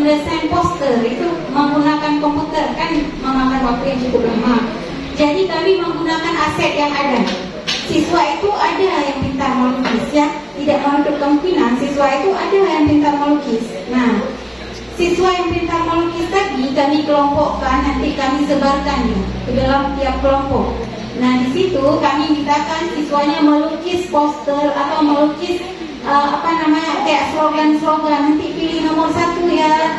mendesain poster itu menggunakan komputer, kan memakan waktu yang cukup lama. Jadi kami menggunakan aset yang ada. Siswa itu ada yang pintar melukis, ya, tidak menutup kemungkinan siswa itu ada yang pintar melukis. Nah, siswa yang pintar melukis tadi kami kelompokkan, nanti kami sebarkan ya ke dalam tiap kelompok. Nah, di situ kami mintakan siswanya melukis poster atau melukis kayak slogan-slogan. Nanti pilih nomor 1 ya,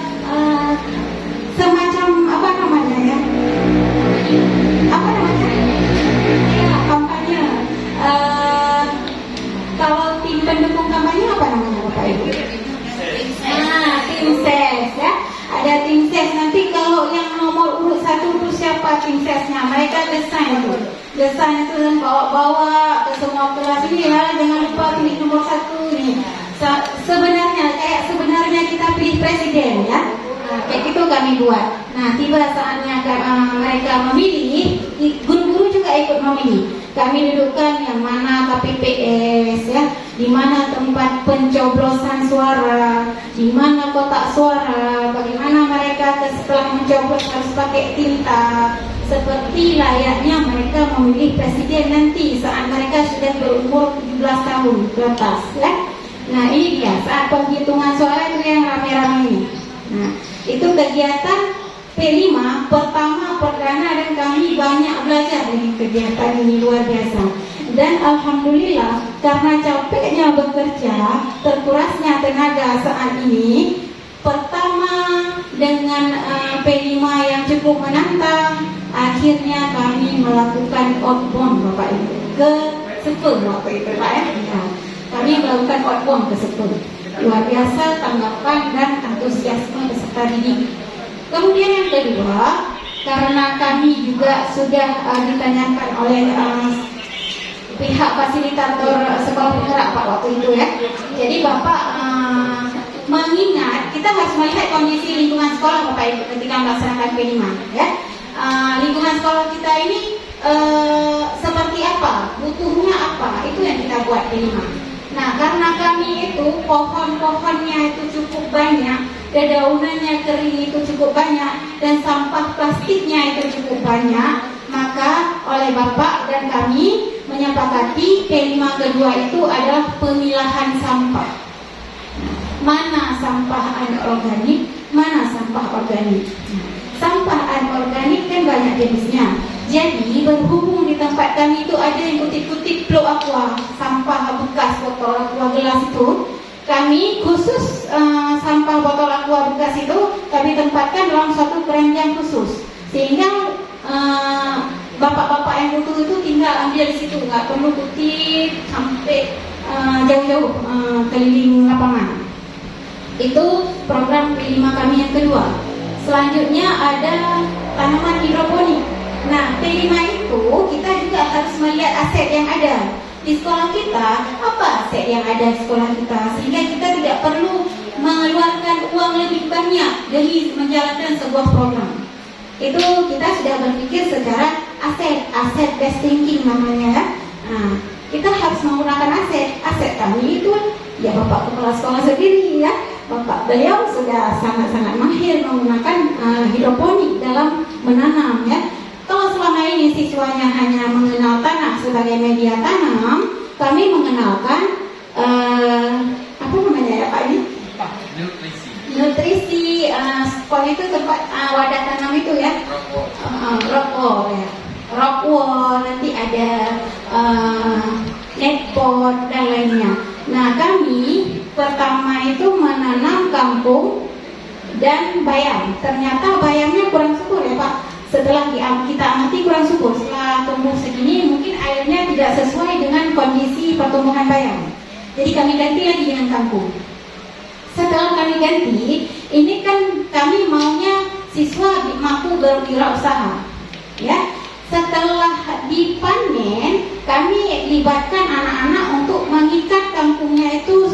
semacam ya, kampanye. Kalau tim pendukung kampanye apa namanya Bapak Ibu? Tim ses, ya. Ada tim ses. Nanti kalau yang nomor urut 1 itu siapa tim sesnya? Mereka desain itu dan bawa-bawa ke semua kelas ini ya. Jangan lupa pilih nomor 1 nih. Sebenarnya kita pilih presiden, ya. Kayak gitu kami buat. Nah, tiba saatnya mereka memilih, guru-guru juga ikut memilih. Kami dudukkan yang mana KPPS, ya, di mana tempat pencoblosan suara, di mana kotak suara, bagaimana mereka setelah mencoblos harus pakai tinta, seperti layaknya mereka memilih presiden nanti saat mereka sudah berumur 17 tahun ke atas, ya. Nah, ini dia saat penghitungan suara itu yang rame-rame ini. Nah, itu kegiatan P5 pertama perdana dan kami banyak belajar dari kegiatan ini, luar biasa. Dan alhamdulillah karena capeknya bekerja, terkurasnya tenaga saat ini, pertama dengan P5 yang cukup menantang, akhirnya kami melakukan outbound Bapak Ibu ke Sepul waktu itu, Pak, ya. Kami melakukan outbound ke Sepul. Luar biasa tanggapan dan antusiasme peserta didik. Kemudian yang kedua, karena kami juga sudah ditanyakan oleh pihak fasilitator sekolah penggerak Pak waktu itu, ya. Jadi Bapak mengingat kita harus melihat kondisi lingkungan sekolah Bapak Ibu ketika melaksanakan P5, ya. Lingkungan sekolah kita ini seperti apa, butuhnya apa, itu yang kita buat P5. Nah, karena kami itu pohon-pohonnya itu cukup banyak, dedaunannya kering itu cukup banyak, dan sampah plastiknya itu cukup banyak, maka oleh Bapak dan kami menyepakati P5 kedua itu adalah pemilahan sampah. Mana sampah anorganik, mana sampah organik. Sampah anorganik kan banyak jenisnya. Jadi berhubung di tempat kami itu ada yang kutip-kutip Plo Aqua, sampah bekas botol aqua gelas itu, kami khusus sampah botol aqua bekas itu kami tempatkan dalam suatu keranjang khusus, sehingga bapak-bapak yang butuh itu tinggal ambil di situ, nggak perlu kutip sampai jauh-jauh keliling lapangan. Itu program P5 kami yang kedua. Selanjutnya ada tanaman hidroponik. Nah, P5 itu kita juga harus melihat aset yang ada di sekolah kita. Apa aset yang ada di sekolah kita, sehingga kita tidak perlu mengeluarkan uang lebih banyak dari menjalankan sebuah program. Itu kita sudah berpikir secara aset based thinking namanya. Nah, kita harus menggunakan aset kami itu ya Bapak Kepala Sekolah sendiri, ya. Bapak beliau sudah sangat-sangat mahir menggunakan hidroponik dalam menanam, ya. Kalau selama ini siswanya hanya mengenal tanah sebagai media tanam, kami mengenalkan apa namanya ya Pak ini? Nutrisi. Sekolah itu tempat wadah tanam itu, ya. Rock ya. Rock wall, nanti ada netpot dan lainnya. Nah, kami pertama itu menanam kangkung dan bayam. Ternyata bayamnya kurang subur, ya Pak. Setelah kita amati kurang subur, setelah tumbuh segini mungkin airnya tidak sesuai dengan kondisi pertumbuhan bayam. Jadi kami ganti lagi dengan kangkung. Setelah kami ganti, ini kan kami maunya siswa mampu berwirausaha, ya. Setelah dipanen, kami libatkan anak-anak untuk mengikat kangkungnya itu,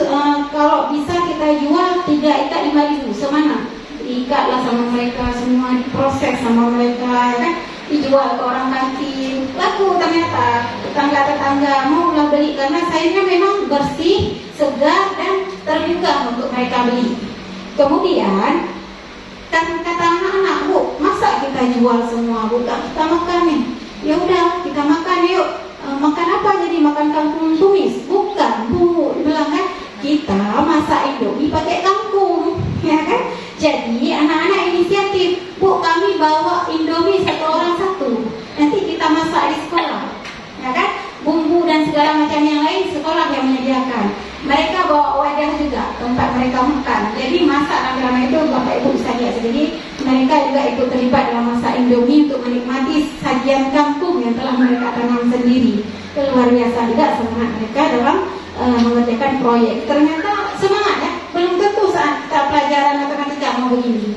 kalau bisa kita jual 3 ikat 5.000 semana. Diikatlah sama mereka, semua diproses sama mereka, ya kan? Dijual ke orang kantin, laku ternyata tetangga-tetangga maulah beli karena sayurnya memang bersih, segar dan terbuka untuk mereka beli. Kemudian kita jual semua, bukan kita makan nih. Ya udah kita makan yuk. Makan apa jadi? Makan kangkung tumis? Bukan, Bu. Bilang kan kita masak Indomie pakai kangkung, ya kan? Jadi anak-anak inisiatif, Bu, kami bawa Indomie satu orang satu. Nanti kita masak di sekolah, ya kan? Bumbu dan segala macam yang lain sekolah yang menyediakan. Mereka bawa wadah juga tempat mereka makan. Jadi masak rame-rame itu Bapak Ibu bisa lihat. Jadi mereka juga ikut terlibat dalam masak Indomie untuk menikmati sajian kangkung yang telah mereka tanam sendiri. Itu luar biasa juga semangat mereka dalam mengerjakan proyek. Ternyata semangat ya. Belum tentu saat kita pelajaran matematika mau begini.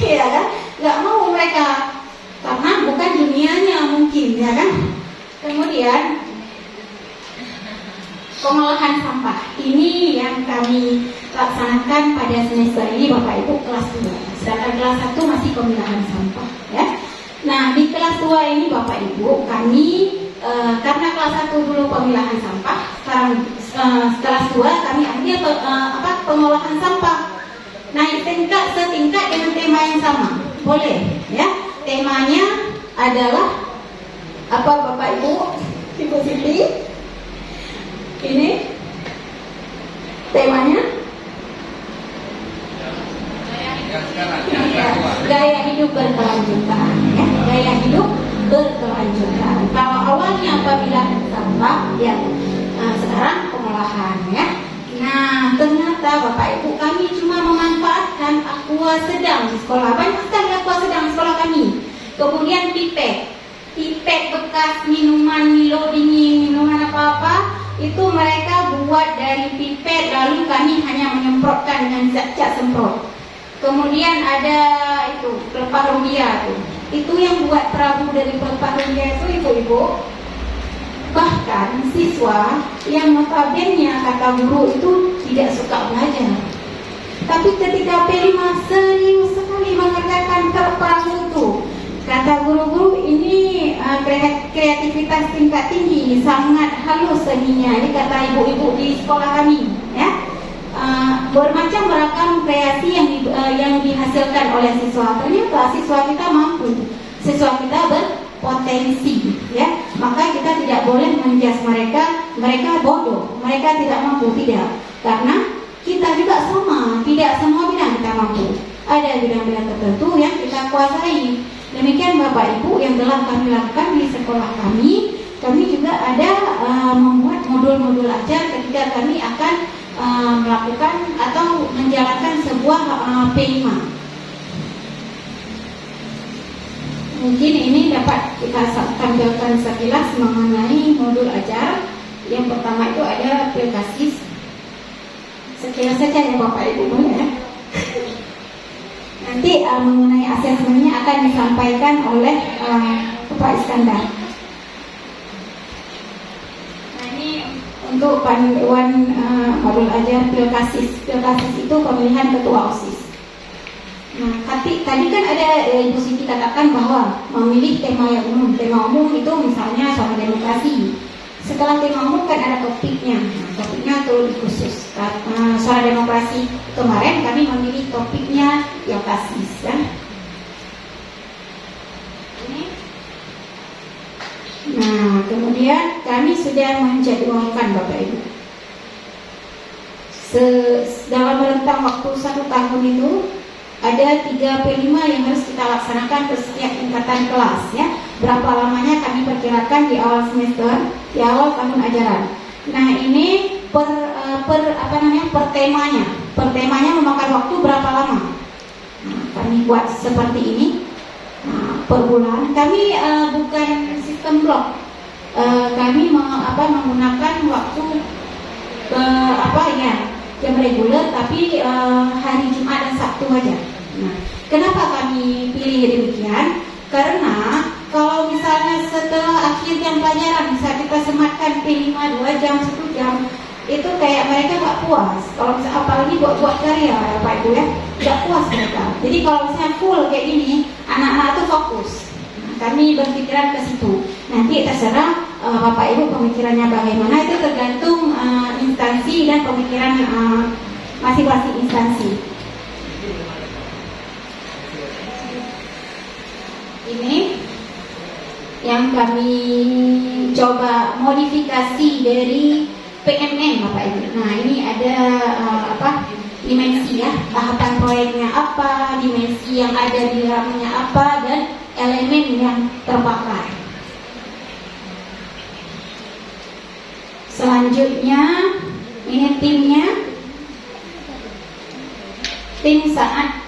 Iya kan? Gak mau mereka karena bukan dunianya mungkin, ya kan? Kemudian pengolahan sampah ini yang kami laksanakan pada semester ini Bapak Ibu kelas 2. Sedangkan kelas 1 masih pemilahan sampah, ya. Nah, di kelas 2 ini Bapak Ibu kami karena kelas 1 dulu pemilahan sampah, sekarang kelas 2 kami ambil pengolahan sampah. Naik tingkat setingkat dengan tema yang sama. Boleh, ya. Temanya adalah apa Bapak Ibu? Ibu Siti? Ini temanya gaya hidup berkelanjutan, ya. Gaya hidup berkelanjutan. Kalau awalnya pemilahan sampah, ya sekarang pengolahan, ya. Nah, ternyata Bapak Ibu kami cuma memanfaatkan aqua sedang di sekolah. Banyak sekali aqua sedang di sekolah kami. Kemudian pipet bekas minuman Milo dingin, minuman apa-apa, itu mereka buat dari pipet, lalu kami hanya menyemprotkan dengan zat semprot. Kemudian ada itu pelepah rumbia tuh. Itu yang buat perahu dari pelepah rumbia itu ibu-ibu. Bahkan siswa yang notabene kata guru itu tidak suka belajar. Tapi ketika P5 serius sekali mengerjakan perahu itu, kata guru-guru ini kreativitas tingkat tinggi, sangat halus seninya. Ini kata ibu-ibu di sekolah kami, ya. Bermacam beragam kreasi yang dihasilkan oleh siswa. Ternyata siswa kita mampu, siswa kita berpotensi, ya. Maka kita tidak boleh menjudge mereka bodoh, mereka tidak mampu, tidak. Karena kita juga sama, tidak semua bidang kita mampu. Ada bidang-bidang tertentu yang kita kuasai. Demikian Bapak Ibu yang telah kami lakukan di sekolah kami. Kami juga ada membuat modul-modul ajar ketika kami akan melakukan atau menjalankan sebuah P5. Mungkin ini dapat kita tampilkan sekilas mengenai modul ajar. Yang pertama itu ada aplikasi. Sekilas saja ya Bapak Ibu, ya. Nanti mengenai asesmennya akan disampaikan oleh Pak Iskandar. Nah, ini untuk panduan modul ajar Pilkasis. Pilkasis itu pemilihan ketua OSIS. Nah, tadi kan ada Ibu Siti katakan bahwa memilih tema yang umum. Tema umum itu misalnya soal demokrasi. Setelah tema umum kan ada topiknya. Nah, topiknya itu khusus. Soal demokrasi kemarin kami memilih topiknya Pilkasis, ya. Nah, kemudian kami sudah menjadwalkan Bapak Ibu. Dalam rentang waktu 1 tahun itu ada 3 P5 yang harus kita laksanakan ke setiap tingkatan kelas, ya. Berapa lamanya kami perkirakan di awal semester, di awal tahun ajaran. Nah, ini per temanya. Per temanya memakan waktu berapa lama? Nah, kami buat seperti ini. Nah, per bulan kami bukan sistem blok. Kami menggunakan waktu jam reguler, tapi hari Jumat dan Sabtu aja. Nah, kenapa kami pilih demikian? Karena kalau misalnya setelah akhir jam pelajaran bisa kita sematkan P5 2 jam, 1 jam, itu kayak mereka gak puas. Kalau misalnya apalagi buat karya ya Pak Ibu, ya, gak puas mereka. Jadi kalau misalnya full kayak gini, anak-anak tuh fokus. Nah, kami berpikiran ke situ. Nanti terserah Bapak Ibu pemikirannya bagaimana, itu tergantung instansi dan pemikiran masing-masing instansi. Ini yang kami coba modifikasi dari PMN Bapak Ibu. Nah, ini ada dimensi ya, tahapan proyeknya apa, dimensi yang ada di dalamnya apa, dan elemen yang terbakar. Selanjutnya ini timnya, tim saat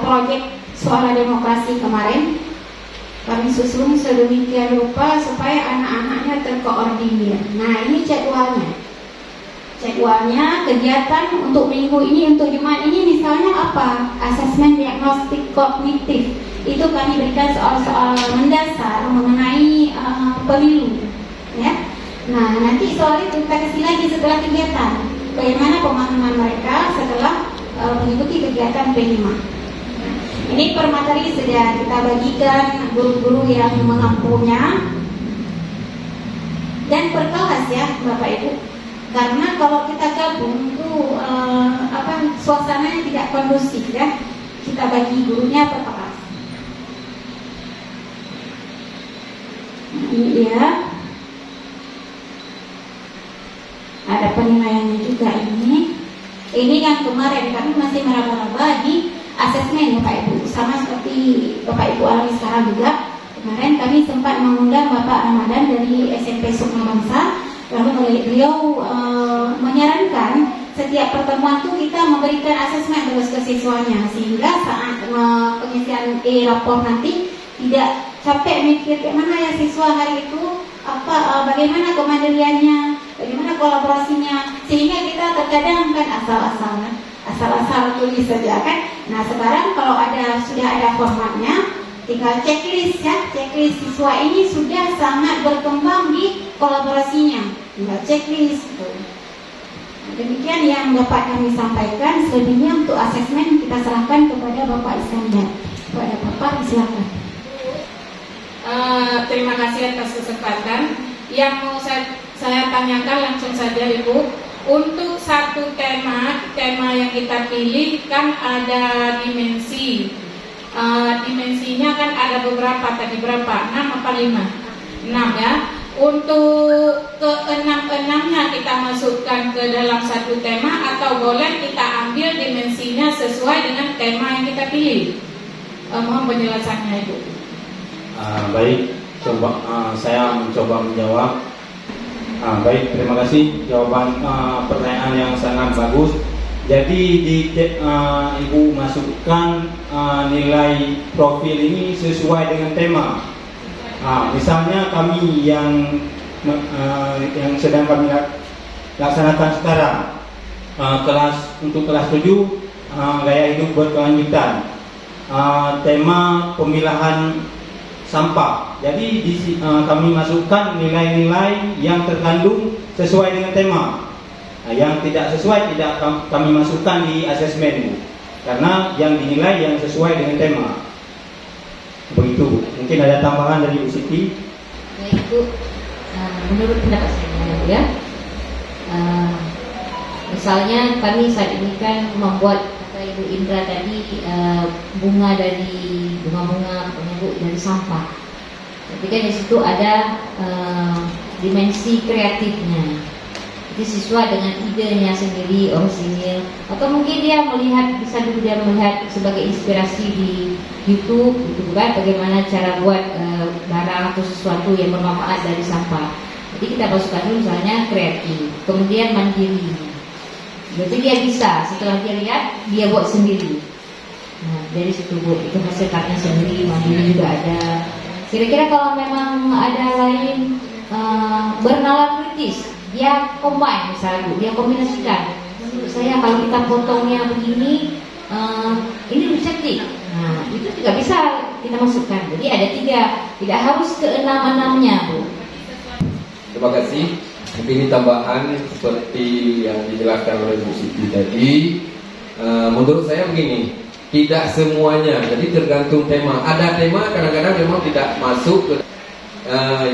proyek suara demokrasi kemarin kami susun sedemikian rupa supaya anak-anaknya terkoordinir. Nah, ini jadwalnya kegiatan untuk minggu ini, untuk Jumat ini misalnya apa? Asesmen diagnostik kognitif. Itu kami berikan soal-soal mendasar mengenai pemilu ya. Nah, nanti soal itu kita kasih lagi setelah kegiatan, bagaimana pemahaman mereka setelah mengikuti kegiatan P5. Ini per materi sudah kita bagikan guru-guru yang mengampunya, dan per kelas ya Bapak Ibu. Karena kalau kita gabung itu suasananya tidak kondusif ya. Kita bagi gurunya per kelas. Nah, ini dia. Ada penilaiannya juga ini. Ini yang kemarin kami masih meraba-raba di asesmen Bapak Ibu, sama seperti Bapak Ibu alami sekarang juga. Kemarin kami sempat mengundang Bapak Ramadan dari SMP Sukma Bangsa, lalu beliau menyarankan setiap pertemuan itu kita memberikan asesmen terus ke siswanya, sehingga saat pengisian rapor nanti tidak capek mikir mana ya siswa hari itu, bagaimana kemandiriannya, bagaimana kolaborasinya, sehingga kita terkadang kan asal-asal tulis saja kan. Nah, sekarang kalau sudah ada formatnya, tinggal checklist ya, checklist siswa ini sudah sangat berkembang di kolaborasinya, tinggal checklist gitu. Demikian yang dapat kami sampaikan. Selebihnya untuk asesmen kita serahkan kepada Bapak Iskandar. Kepada Bapak, silakan. Terima kasih atas kesempatan. Yang mau saya tanyakan langsung saja Ibu. Untuk satu tema yang kita pilih kan ada dimensi. Dimensinya kan ada beberapa, tadi berapa? 6 apa 5? 6 ya. Untuk ke-6-6-nya kita masukkan ke dalam satu tema, atau boleh kita ambil dimensinya sesuai dengan tema yang kita pilih? Mohon penjelasannya Ibu. Baik, saya mencoba menjawab. Baik, terima kasih jawaban pertanyaan yang sangat bagus. Jadi Ibu masukkan nilai profil ini sesuai dengan tema. Misalnya kami yang sedang kami laksanakan sekarang, untuk kelas 7 gaya hidup berkelanjutan, tema pemilahan sampah. Jadi kami masukkan nilai-nilai yang terkandung sesuai dengan tema. Yang tidak sesuai tidak kami masukkan di asesmen, karena yang dinilai yang sesuai dengan tema. Begitu. Mungkin ada tambahan dari Bu Siti. Baik Bu, menurut pendapat saya ya, misalnya kami saat ini kan membuat kata Ibu Indra tadi bunga dari sampah. Tapi kan di situ ada dimensi kreatifnya. Jadi siswa dengan idenya sendiri, orisinil, atau mungkin dia bisa melihat sebagai inspirasi di YouTube, gitu kan, bagaimana cara buat barang atau sesuatu yang bermanfaat dari sampah. Jadi kita masukkan dulu misalnya kreatif, kemudian mandiri. Berarti dia bisa, setelah dia lihat, dia buat sendiri. Nah, dari situ Bu, itu hasil karya sendiri, mandiri juga ada. Kira-kira kalau memang ada lain bernalar kritis, dia combine misalnya Bu, dia kombinasikan. Menurut saya kalau kita potongnya begini, ini lebih cantik. Nah, itu juga bisa kita masukkan. Jadi ada 3, tidak harus ke 6-6-nya Bu. Terima kasih. Mungkin ini tambahan seperti yang dijelaskan oleh Bu Siti tadi. Menurut saya begini, tidak semuanya, jadi tergantung tema. Ada tema kadang-kadang memang tidak masuk ke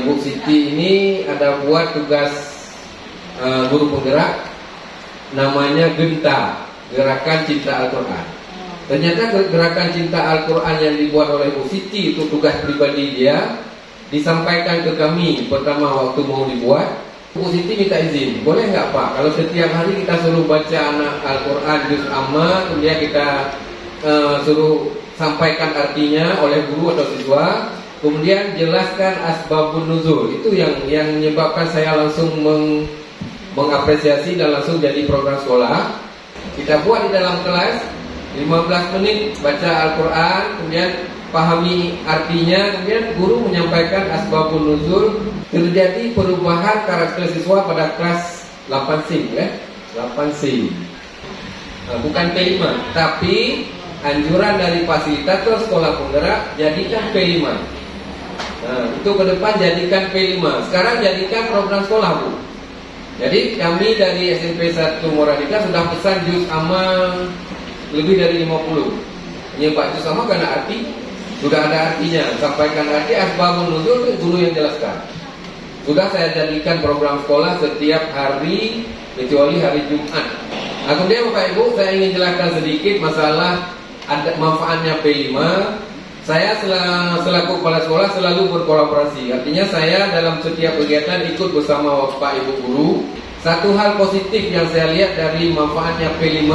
Ibu Siti ini ada buat tugas guru penggerak namanya GENTA, Gerakan Cinta Al-Quran. Ternyata gerakan cinta Al-Quran yang dibuat oleh Bu Siti itu tugas pribadi dia, disampaikan ke kami pertama waktu mau dibuat. Bu Siti minta izin, boleh nggak Pak kalau setiap hari kita suruh baca anak Al-Quran juz amma, kemudian kita suruh sampaikan artinya oleh guru atau siswa, kemudian jelaskan asbabun nuzul. Itu yang menyebabkan saya langsung mengapresiasi dan langsung jadi program sekolah. Kita buat di dalam kelas 15 menit baca Al-Quran, kemudian pahami artinya, kemudian guru menyampaikan asbabun nuzul. Terjadi perubahan karakter siswa pada kelas 8C, 8C. Bukan P5, tapi anjuran dari fasilitator sekolah penggerak jadikan P5. Untuk ke depan jadikan P5. Sekarang jadikan program sekolah, Bu. Jadi kami dari SMP 1 Moradika sudah pesan juz amma lebih dari 50. Pak juz amma karena arti sudah ada artinya. Sampaikan arti asbabun nuzul itu guru yang jelaskan. Sudah saya jadikan program sekolah setiap hari kecuali hari Jumat. Kemudian Bapak Ibu, saya ingin jelaskan sedikit masalah ada manfaatnya P5. Saya selaku kepala sekolah selalu berkolaborasi. Artinya saya dalam setiap kegiatan ikut bersama Bapak Ibu guru. Satu hal positif yang saya lihat dari manfaatnya P5,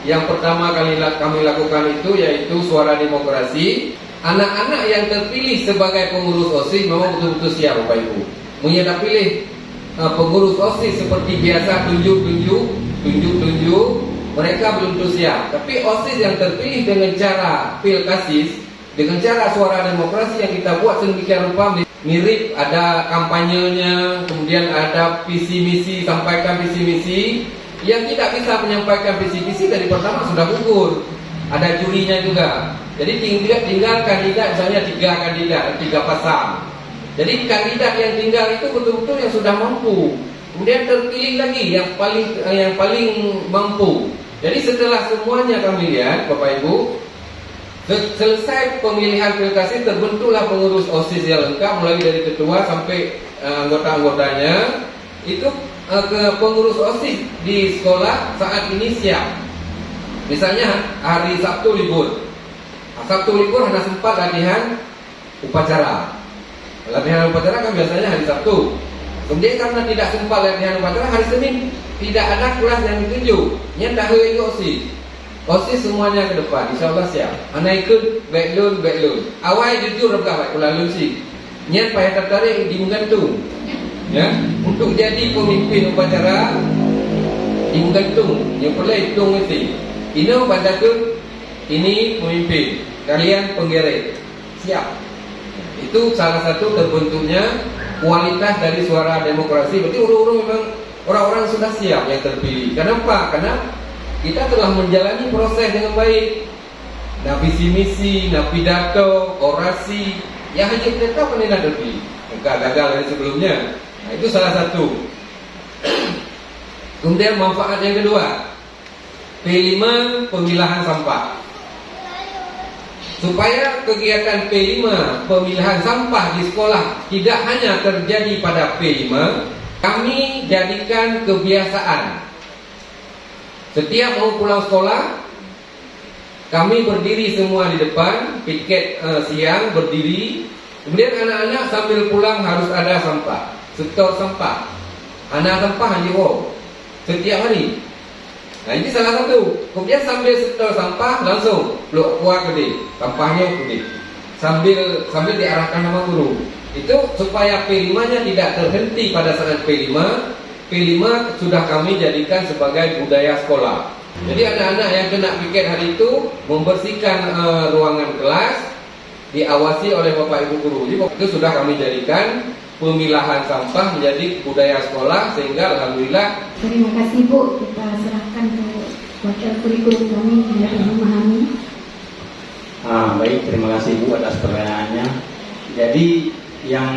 yang pertama kali kami lakukan itu yaitu suara demokrasi. Anak-anak yang terpilih sebagai pengurus OSIS memang betul-betul siap Bapak Ibu. Menyadap pilih pengurus OSIS seperti biasa tunjuk-tunjuk, mereka belum siap. Tapi OSIS yang terpilih dengan cara pilkasis, dengan cara suara demokrasi yang kita buat sedemikian rupa, mirip ada kampanyenya, kemudian ada visi misi, sampaikan visi misi. Yang tidak bisa menyampaikan visi misi dari pertama sudah gugur. Ada jurinya juga. Jadi tinggal kandidat, misalnya 3 kandidat, 3 pasang. Jadi kandidat yang tinggal itu betul-betul yang sudah mampu. Kemudian terpilih lagi yang paling mampu. Jadi setelah semuanya kami lihat, Bapak Ibu, selesai pemilihan pilkasi terbentuklah pengurus OSIS yang lengkap mulai dari ketua sampai anggota-anggotanya. Itu ke pengurus OSIS di sekolah saat ini siap. Misalnya hari Sabtu libur. Sabtu libur hanya sempat latihan upacara. Latihan upacara kan biasanya hari Sabtu. Kemudian karena tidak sempat latihan upacara, hari Senin tidak ada kelas yang ditunjuk. Nyentak hari OSIS. OSIS semuanya ke depan, insya Allah siap. Anak ikut backload. Awal jujur berapa ulalun sih. Nyat payah tertarik di menggantung. Ya, untuk jadi pemimpin upacara di menggantung, yang perlu hitung mesti. Ini upacara ini pemimpin, kalian penggeret. Siap. Itu salah satu terbentuknya kualitas dari suara demokrasi. Berarti memang orang-orang sudah siap yang terpilih. Kenapa? Karena kita telah menjalani proses dengan baik. Nah visi misi, nah pidato, orasi, yang hanya kita pernah terpilih. Enggak gagal dari sebelumnya. Nah itu salah satu. Kemudian manfaat yang kedua, P5 pemilahan sampah. Supaya kegiatan P5 pemilahan sampah di sekolah tidak hanya terjadi pada P5, kami jadikan kebiasaan. Setiap mau pulang sekolah, kami berdiri semua di depan, piket siang berdiri. Kemudian anak-anak sambil pulang harus ada sampah, setor sampah. Anak sampah hanya setiap hari. Nah ini salah satu. Kemudian sambil setor sampah langsung peluk kuah gede, sampahnya gede. Sambil diarahkan sama guru. Itu supaya P5-nya tidak terhenti pada saat P5. P5 sudah kami jadikan sebagai budaya sekolah. Jadi anak-anak yang kena piket hari itu membersihkan ruangan kelas, diawasi oleh Bapak Ibu guru. Jadi itu sudah kami jadikan pemilahan sampah menjadi budaya sekolah, sehingga alhamdulillah. Terima kasih Bu, kita serahkan ke wakil kurikulum kami yang memahami. Baik, terima kasih Bu atas pertanyaannya. Jadi yang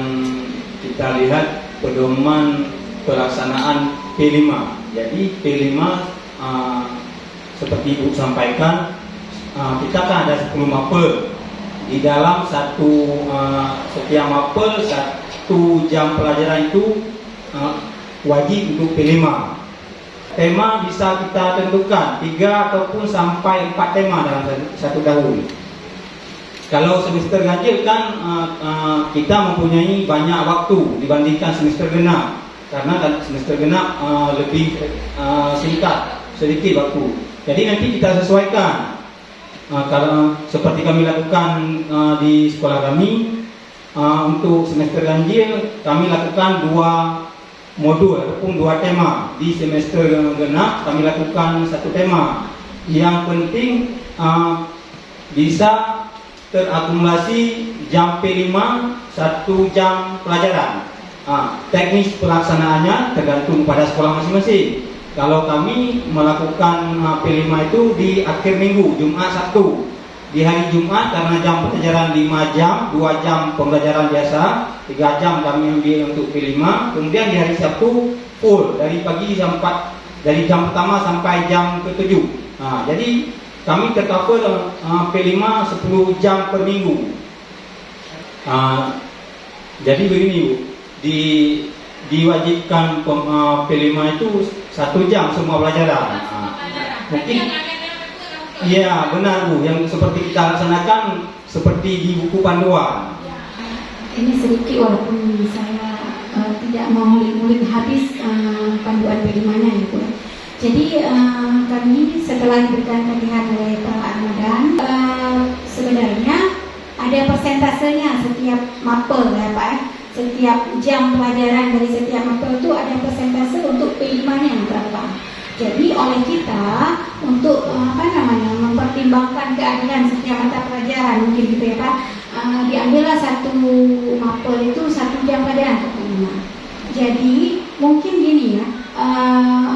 kita lihat pedoman pelaksanaan P5. Jadi P5 seperti Ibu sampaikan, kita kan ada 10 mapel. Di dalam setiap mapel 1 jam pelajaran itu wajib untuk P5. tema bisa kita tentukan 3 ataupun sampai 4 tema dalam satu tahun. Kalau semester ganjil kan kita mempunyai banyak waktu dibandingkan semester genap, karena semester genap lebih singkat sedikit waktu. Jadi nanti kita sesuaikan. Kalau seperti kami lakukan di sekolah kami, untuk semester ganjil kami lakukan 2 modul ataupun 2 tema. Di semester genap kami lakukan 1 tema. Yang penting bisa terakumulasi jam P5 1 jam pelajaran. Teknis pelaksanaannya tergantung pada sekolah masing-masing. Kalau kami melakukan P5 itu di akhir minggu, Jumat Sabtu. Di hari Jumat karena jam pelajaran 5 jam, 2 jam pembelajaran biasa, 3 jam kami ambil untuk P5. Kemudian di hari Sabtu full dari pagi sampai dari jam pertama sampai jam ke-7. Jadi kami tercover P5 10 jam per minggu. Jadi begini Bu, diwajibkan P5 itu 1 jam semua pelajaran. Mungkin iya benar Bu, yang seperti kita laksanakan seperti di buku panduan. Ini sedikit walaupun saya tidak mau ngulik habis panduan P5-nya ya Bu. Jadi kami setelah diberikan pelatihan oleh Pak Armadan, sebenarnya ada persentasenya setiap mapel ya Pak. Setiap jam pelajaran dari setiap mapel itu ada persentase untuk P5-nya berapa. Jadi oleh kita untuk mempertimbangkan keadilan setiap mata pelajaran mungkin gitu ya Pak, diambillah 1 mapel itu 1 jam pelajaran untuk P5. Jadi mungkin gini ya,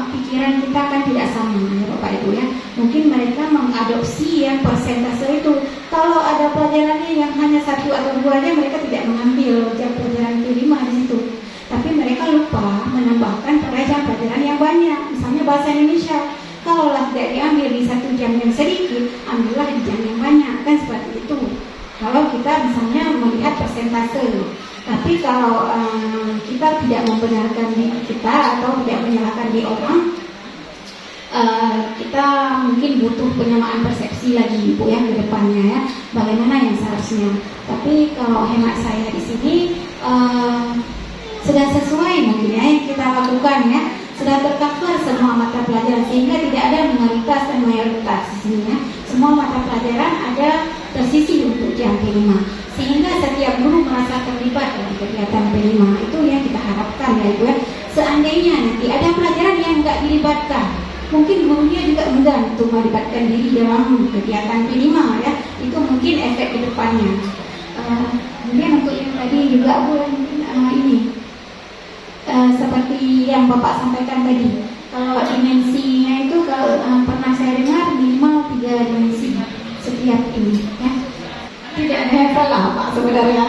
pikiran kita kan tidak sama ya Bapak Ibu ya. Mungkin mereka mengadopsi yang persentase itu. Kalau ada pelajarannya yang hanya 1 atau 2 aja, mereka tidak mengambil jam pelajaran P5 di situ. Tapi mereka lupa menambahkan pada jam pelajaran yang banyak. Misalnya bahasa Indonesia, kalaulah tidak diambil di 1 jam yang sedikit, ambillah di jam yang banyak, kan seperti itu. Kalau kita misalnya melihat persentase. Tapi kalau kita tidak membenarkan diri kita atau tidak menyalahkan di orang, kita mungkin butuh penyamaan persepsi lagi Bu ya ke depannya ya, bagaimana yang seharusnya. Tapi kalau hemat saya di sini sudah sesuai mungkin ya yang kita lakukan ya, sudah tercover semua mata pelajaran sehingga tidak ada minoritas dan mayoritas di sini ya. Semua mata pelajaran ada tersisi untuk jam P5 sehingga setiap guru merasa terlibat dalam kegiatan P5. Itu yang kita harapkan ya Ibu ya. Seandainya nanti ada pelajaran yang enggak dilibatkan, mungkin gurunya juga enggan untuk melibatkan diri dalam kegiatan P5 ya. Itu mungkin efek ke depannya. Kemudian untuk yang tadi juga Bu ini seperti yang Bapak sampaikan tadi, kalau dimensinya itu kalau pernah saya dengar minimal 3 dimensi setiap ini ya. Tidak ada yang salah Pak sebenarnya.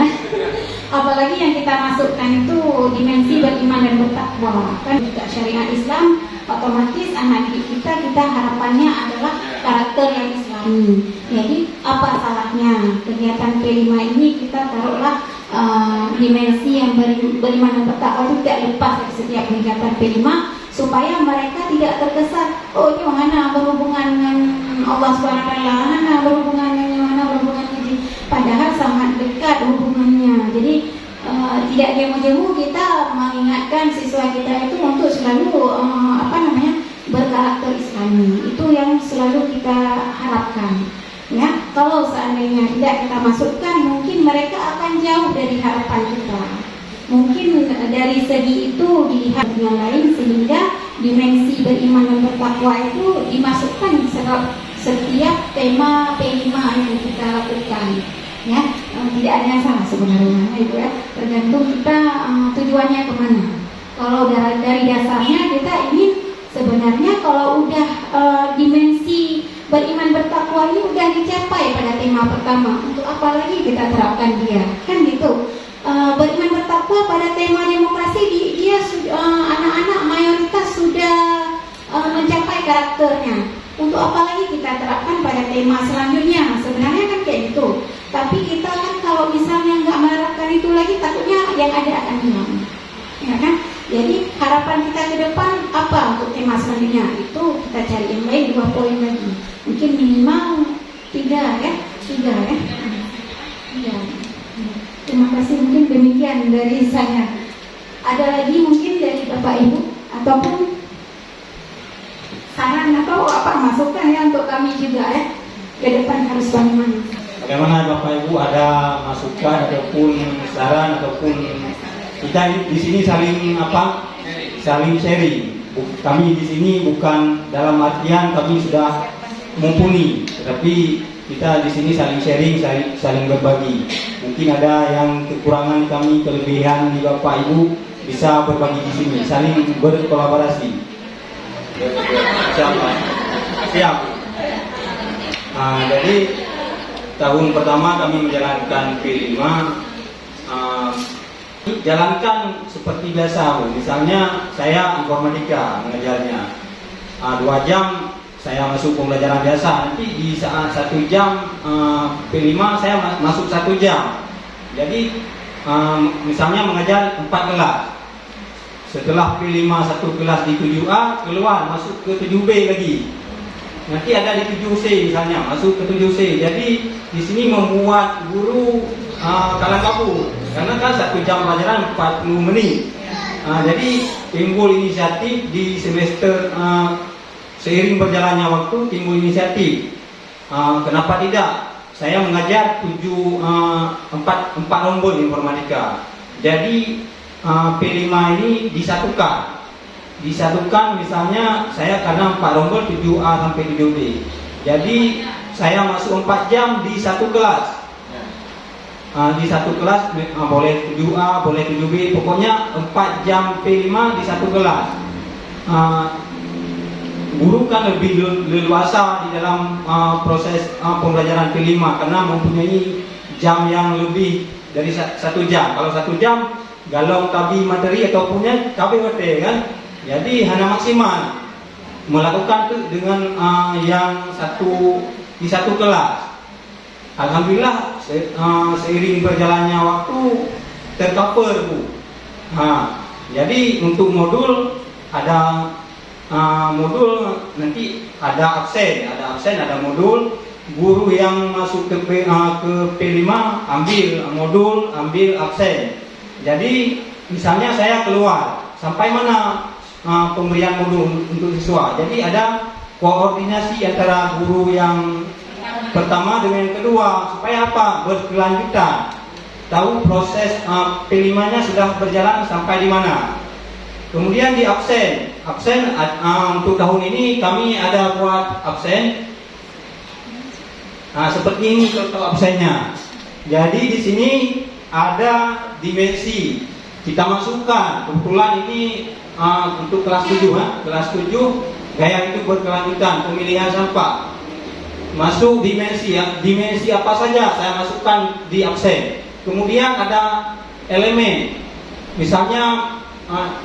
Apalagi yang kita masukkan itu dimensi beriman dan bertakwa. Kan juga syariat Islam, otomatis anak didik kita harapannya adalah karakter yang Islami. Jadi apa salahnya kegiatan P5 ini kita taruhlah dimensi yang beriman dan bertakwa itu tidak lepas dari setiap kegiatan P5 supaya mereka tidak terkesan oh ini mana berhubungan dengan Allah SWT, mana berhubungan dengan padahal sangat dekat hubungannya. Jadi tidak jemu-jemu kita mengingatkan siswa kita itu untuk selalu berkarakter Islami. Itu yang selalu kita harapkan. Ya, kalau seandainya tidak kita masukkan, mungkin mereka akan jauh dari harapan kita. Mungkin dari segi itu dilihat yang lain sehingga dimensi beriman dan bertakwa itu dimasukkan setiap tema P5 yang kita lakukan. Ya, tidak ada yang salah sebenarnya Ibu ya. Tergantung kita tujuannya kemana. Kalau dari dasarnya kita ingin sebenarnya kalau udah dimensi beriman bertakwa ini udah dicapai pada tema pertama, untuk apa lagi kita terapkan dia? Kan gitu. Beriman bertakwa pada tema demokrasi dia anak-anak mayoritas sudah mencapai karakternya. Untuk apa lagi kita terapkan pada tema selanjutnya? Sebenarnya kan kayak gitu. Tapi kita kan kalau misalnya nggak menerapkan itu lagi, takutnya yang ada akan hilang, ya kan? Jadi harapan kita ke depan apa untuk tema selanjutnya? Itu kita cari yang lain 2 poin lagi. Mungkin minimal 3 ya. 3 ya. Ya. Terima kasih, mungkin demikian dari saya. Ada lagi mungkin dari Bapak Ibu ataupun saran atau apa masukan ya untuk kami juga ya ke depan harus bagaimana? Bagaimana Bapak Ibu, ada masukan ataupun saran ataupun kita di sini saling saling sharing. Kami di sini bukan dalam artian kami sudah mumpuni, tetapi kita di sini saling sharing, saling berbagi. Mungkin ada yang kekurangan kami, kelebihan di Bapak Ibu bisa berbagi di sini, saling berkolaborasi. Siap. Jadi tahun pertama kami menjalankan P5, jalankan seperti biasa. Misalnya saya informatika mengajarnya 2 jam saya masuk pembelajaran biasa. Nanti di saat 1 jam P5 saya masuk 1 jam. Jadi misalnya mengajar 4 kelas. Setelah P5 1 kelas di 7A, keluar masuk ke 7B lagi. Nanti ada di 7C misalnya, masuk ke 7C. Jadi di sini membuat guru kalang kabut. Karena kan 1 jam pelajaran 40 menit. Jadi timbul inisiatif di semester seiring berjalannya waktu, timbul inisiatif. Kenapa tidak? Saya mengajar 4 rombol informatika. Jadi P5 ini disatukan misalnya saya karena 4 rombol 7A sampai 7B. Jadi saya masuk 4 jam di 1 kelas. Di 1 kelas boleh 7A, boleh 7B, pokoknya 4 jam P5 di 1 kelas. Guru kan lebih leluasa di dalam proses pembelajaran P5 karena mempunyai jam yang lebih dari 1 jam. Kalau 1 jam galau tabi materi ataupun KBWT kan. Jadi hanya maksimal melakukan itu dengan yang di 1 kelas. Alhamdulillah seiring berjalannya waktu tercover Bu. Jadi untuk modul ada modul nanti ada absen, ada modul. Guru yang masuk ke P5 ambil modul, ambil absen. Jadi misalnya saya keluar, sampai mana pemberian modul untuk siswa. Jadi ada koordinasi antara guru yang pertama dengan yang kedua supaya apa? Berkelanjutan. Tahu proses P5-nya sudah berjalan sampai di mana. Kemudian di absen untuk tahun ini kami ada buat absen. Seperti ini contoh absennya. Jadi di sini ada dimensi kita masukkan. Kebetulan ini untuk kelas 7 kelas 7 gaya hidup berkelanjutan, pemilihan sampah. Masuk dimensi dimensi apa saja saya masukkan di absen. Kemudian ada elemen. Misalnya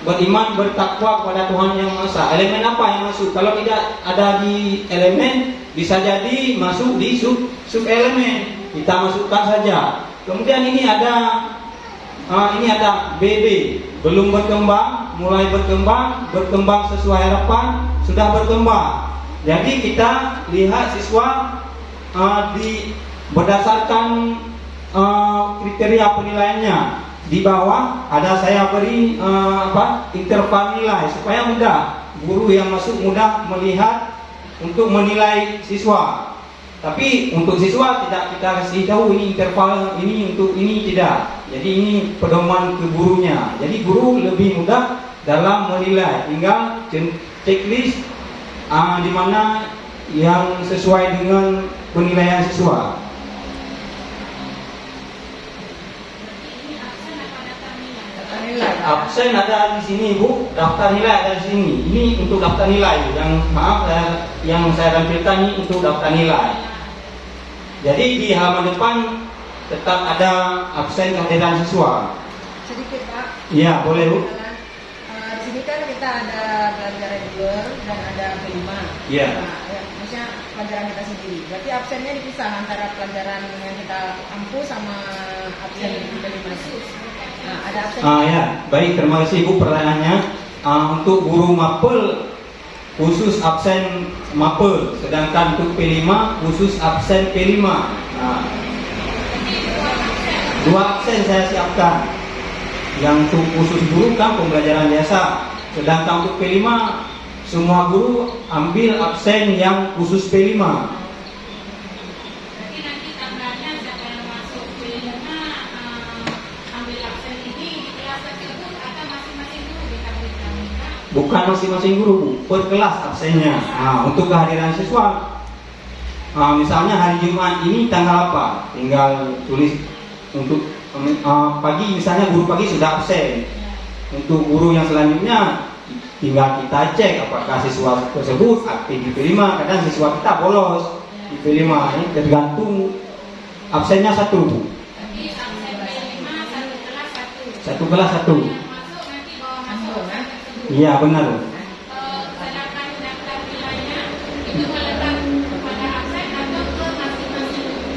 beriman bertakwa kepada Tuhan Yang Maha Esa. Elemen apa yang masuk? Kalau tidak ada di elemen, bisa jadi masuk di sub elemen. Kita masukkan saja. Kemudian ini ada BB, belum berkembang, mulai berkembang sesuai harapan, sudah berkembang. Jadi kita lihat siswa berdasarkan kriteria penilaiannya. Di bawah ada saya beri interval nilai supaya mudah guru yang masuk mudah melihat untuk menilai siswa. Tapi untuk siswa tidak kita kasih tahu ini interval ini untuk ini tidak. Jadi ini pedoman ke gurunya. Jadi guru lebih mudah dalam menilai. Tinggal checklist di mana yang sesuai dengan penilaian siswa. Absen ada di sini Bu, daftar nilai ada di sini. Ini untuk daftar nilai. Yang saya tampilkan ini untuk daftar nilai. Jadi di halaman depan tetap ada absen kehadiran siswa. Sedikit Pak. Iya boleh Bu. Di sini kan kita ada pelajaran reguler dan ada P5. Iya. Maksudnya pelajaran kita sendiri. Berarti absennya dipisah antara pelajaran yang kita ampu sama absen yang kita P5. Ada absen. Ya, baik, terima kasih Ibu pertanyaannya. untuk guru mapel khusus absen mapel, sedangkan untuk P5 khusus absen P5. Dua absen saya siapkan. Yang untuk khusus guru kan pembelajaran biasa, sedangkan untuk P5 semua guru ambil absen yang khusus P5. Jadi nanti tanggalnya siapa yang masuk P5 ambil absen ini di kelas tersebut atau masing-masing guru dikabulkan? Bukan masing-masing guru, Bu, per kelas absennya. Untuk kehadiran siswa, misalnya hari Jumat ini tanggal apa, tinggal tulis. Untuk pagi misalnya guru pagi sudah absen. Untuk guru yang selanjutnya tinggal kita cek apakah siswa tersebut aktif di P5. Kadang siswa kita bolos di P5, ini tergantung absennya satu, Bu. Jadi absen P5 satu kelas satu. Satu kelas satu. Yang masuk nanti bawa masuk absen tersebut. Iya benar. Sedangkan daftar nilainya itu melekat pada absen atau ke masing-masing guru?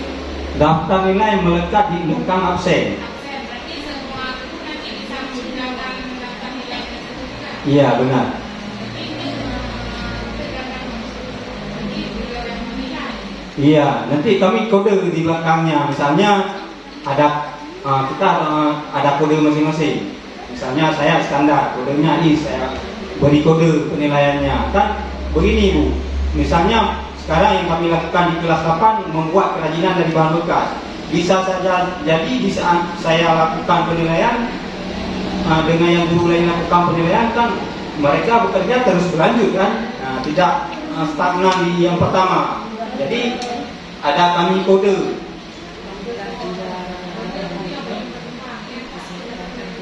Daftar nilai melekat di belakang absen. Absen berarti semua guru nanti bisa menggunakan daftar nilai tersebut juga. Iya benar. Ini tergantung jadi beliau yang menilai. Iya, nanti kami kode di belakangnya. Misalnya ada kita ada kode masing-masing. Misalnya saya standar, kodenya I, saya beri kode penilaiannya. Kan begini, Bu. Misalnya sekarang yang kami lakukan di kelas 8 membuat kerajinan dari bahan bekas. Bisa saja jadi di saat saya lakukan penilaian dengan yang guru lain lakukan penilaian, kan mereka bekerja terus berlanjut kan, tidak stagnan di yang pertama. Jadi ada kami kode,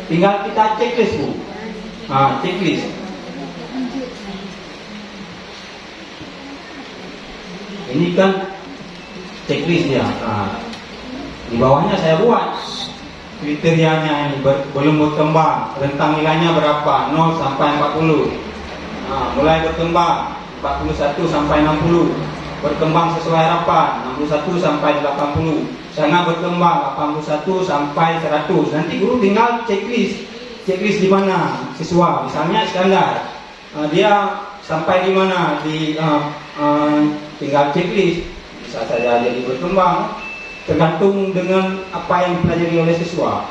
tinggal kita checklist, Bu. Checklist. Ini kan checklist ya. Di bawahnya saya buat kriterianya ini, belum berkembang, rentang nilainya berapa, 0 sampai 40. Mulai berkembang 41 sampai 60, berkembang sesuai harapan 61 sampai 80, sangat berkembang 81 sampai 100. Nanti guru tinggal checklist di mana siswa, misalnya standar, dia sampai di mana di tinggal checklist. Bisa saja jadi berkembang tergantung dengan apa yang dipelajari oleh siswa.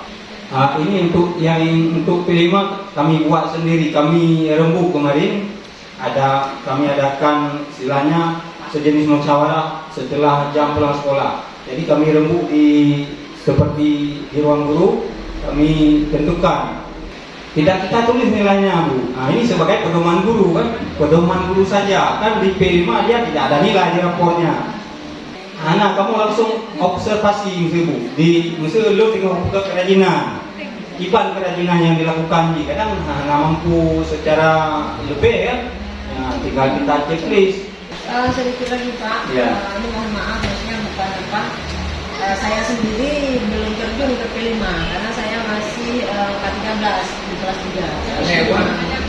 Ini untuk P5 kami buat sendiri, kami rembuk kemarin. Kami adakan istilahnya sejenis musyawarah setelah jam pulang sekolah. Jadi kami rembuk seperti di ruang guru, kami tentukan. Tidak kita tulis nilainya, Bu. Ini sebagai pedoman guru kan, pedoman guru saja. Kan di P5 dia tidak ada nilai di raportnya. Anak kamu langsung observasi, Bu. Misalnya lu tinggal buka kerajinan, iban kerajinan yang dilakukan, kadang nggak mampu secara lebih kan. Tinggal kita checklist. Sedikit lagi Pak, Ya. ini mohon maaf, maksudnya bukan apa, saya sendiri belum terjun ke P5 karena saya masih K13 di kelas 3.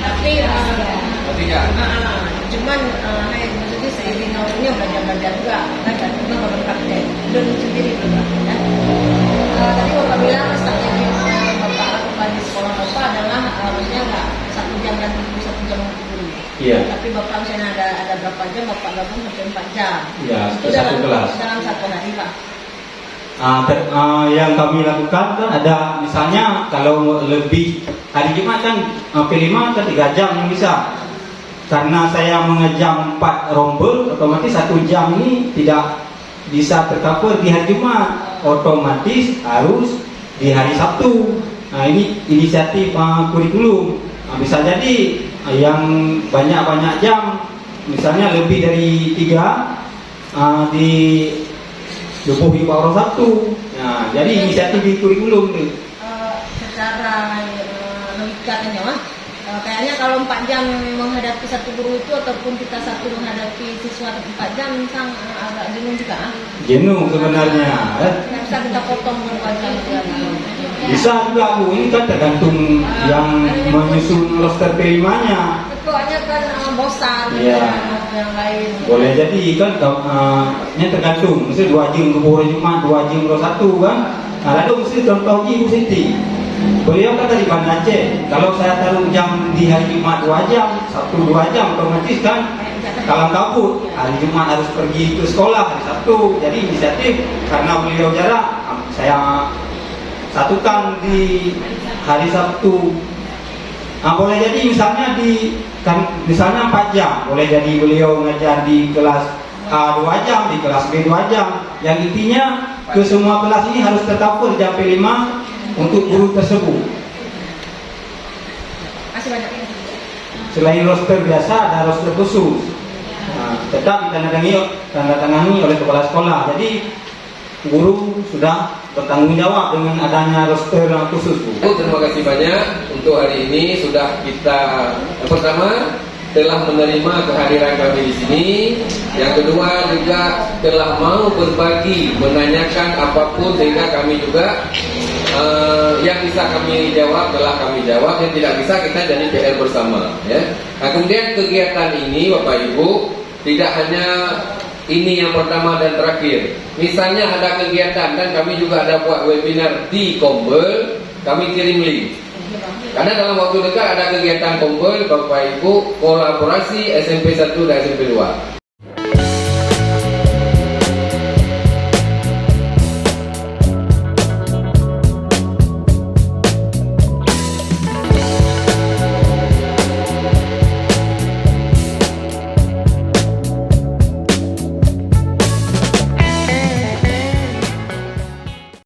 Tapi cuman maksudnya seiring tahunnya belajar juga kan, dan juga baru praktek dan sendiri juga ya. Tadi Bapak bilang strategi Bapak lakukan di sekolah Bapak adalah maksudnya nggak 1 jam dan 1 jam guru. Iya. Tapi Bapak misalnya ada berapa jam Bapak gabung sampai 4 jam. Iya, Itu satu kelas. dalam 1 hari Pak. Yang kami lakukan kan ada, misalnya kalau lebih hari Jumat kan P5 kan 3 jam yang bisa. Karena saya mengajar 4 rombel, otomatis 1 jam ini tidak bisa tercover di hari Jumat, otomatis harus di hari Sabtu. Ini inisiatif kurikulum. Bisa jadi yang banyak jam, misalnya lebih dari 3 di Jokowi Pak Orang Sabtu. Jadi inisiatif di kurikulum nih. Secara logikanya mah kayaknya kalau 4 jam menghadapi satu guru itu ataupun kita satu menghadapi siswa 4 jam agak jenuh juga. Jenuh sebenarnya. Yang bisa kita potong berapa jam juga. Bisa juga, Bu. Ini kan tergantung yang menyusun roster P5-nya. Ketuanya kan bosan Iya. yang lain. Boleh jadi kan, ini tergantung. Misalnya 2 jam ke hari Jumat, 2 jam ke 1 kan. Lalu mesti contoh Ibu Siti. beliau kan dari Banda Aceh. Kalau saya taruh jam di hari Jumat 2 jam, Sabtu 2 jam, otomatis kan kalang kabut. Hari Jumat harus pergi ke sekolah, hari Sabtu. Jadi inisiatif karena beliau jarak, saya satukan di hari Sabtu. Nah, boleh jadi misalnya misalnya 4 jam, boleh jadi beliau ngajar di kelas A 2 jam, di kelas B 2 jam. Yang intinya ke semua kelas ini harus tercover jam 5 untuk guru tersebut. Masih banyak ini. Selain roster biasa ada roster khusus. Nah, tetap ditandatangani oleh kepala sekolah. Jadi guru sudah bertanggung jawab dengan adanya roster khusus. Bu, terima kasih banyak untuk hari ini sudah kita yang pertama telah menerima kehadiran kami di sini. Yang kedua juga telah mau berbagi, menanyakan apapun sehingga kami juga yang bisa kami jawab telah kami jawab, yang tidak bisa kita jadi PR bersama. Ya. Nah, kemudian kegiatan ini Bapak Ibu tidak hanya ini yang pertama dan terakhir. Misalnya ada kegiatan dan kami juga ada buat webinar di Kombel, kami kirim link. Karena dalam waktu dekat ada kegiatan Kombel, Bapak Ibu kolaborasi SMP 1 dan SMP 2.